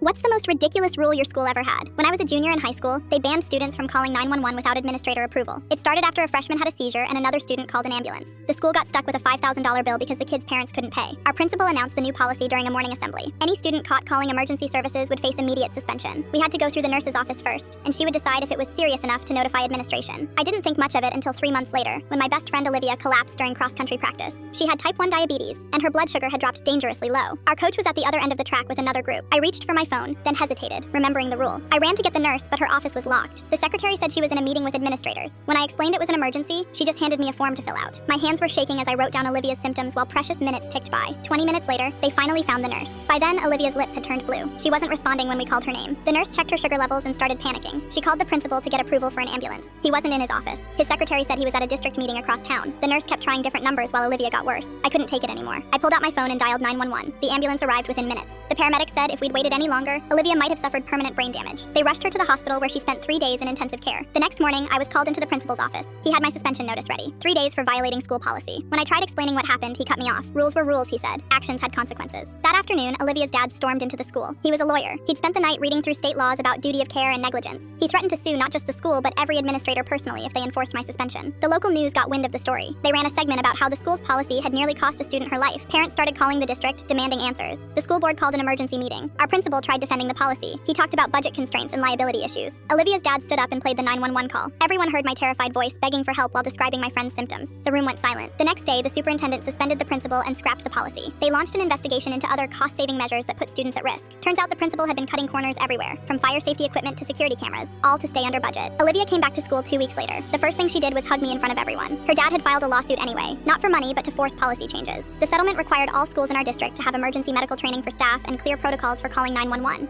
What's the most ridiculous rule your school ever had? When I was a junior in high school, they banned students from calling 911 without administrator approval. It started after a freshman had a seizure and another student called an ambulance. The school got stuck with a $5,000 bill because the kid's parents couldn't pay. Our principal announced the new policy during a morning assembly. Any student caught calling emergency services would face immediate suspension. We had to go through the nurse's office first, and she would decide if it was serious enough to notify administration. I didn't think much of it until 3 months later, when my best friend Olivia collapsed during cross-country practice. She had type 1 diabetes, and her blood sugar had dropped dangerously low. Our coach was at the other end of the track with another group. I reached for my phone, then hesitated, remembering the rule. I ran to get the nurse, but her office was locked. The secretary said she was in a meeting with administrators. When I explained it was an emergency, she just handed me a form to fill out. My hands were shaking as I wrote down Olivia's symptoms while precious minutes ticked by. 20 minutes later, they finally found the nurse. By then, Olivia's lips had turned blue. She wasn't responding when we called her name. The nurse checked her sugar levels and started panicking. She called the principal to get approval for an ambulance. He wasn't in his office. His secretary said he was at a district meeting across town. The nurse kept trying different numbers while Olivia got worse. I couldn't take it anymore. I pulled out my phone and dialed 911. The ambulance arrived within minutes. The paramedic said if we'd waited any longer, Olivia might have suffered permanent brain damage. They rushed her to the hospital where she spent 3 days in intensive care. The next morning, I was called into the principal's office. He had my suspension notice ready. 3 days for violating school policy. When I tried explaining what happened, he cut me off. Rules were rules, he said. Actions had consequences. That afternoon, Olivia's dad stormed into the school. He was a lawyer. He'd spent the night reading through state laws about duty of care and negligence. He threatened to sue not just the school, but every administrator personally if they enforced my suspension. The local news got wind of the story. They ran a segment about how the school's policy had nearly cost a student her life. Parents started calling the district, demanding answers. The school board called an emergency meeting. Our principal tried defending the policy. He talked about budget constraints and liability issues. Olivia's dad stood up and played the 911 call. Everyone heard my terrified voice begging for help while describing my friend's symptoms. The room went silent. The next day, the superintendent suspended the principal and scrapped the policy. They launched an investigation into other cost-saving measures that put students at risk. Turns out the principal had been cutting corners everywhere, from fire safety equipment to security cameras, all to stay under budget. Olivia came back to school 2 weeks later. The first thing she did was hug me in front of everyone. Her dad had filed a lawsuit anyway, not for money, but to force policy changes. The settlement required all schools in our district to have emergency medical training for staff and clear protocols for calling 911.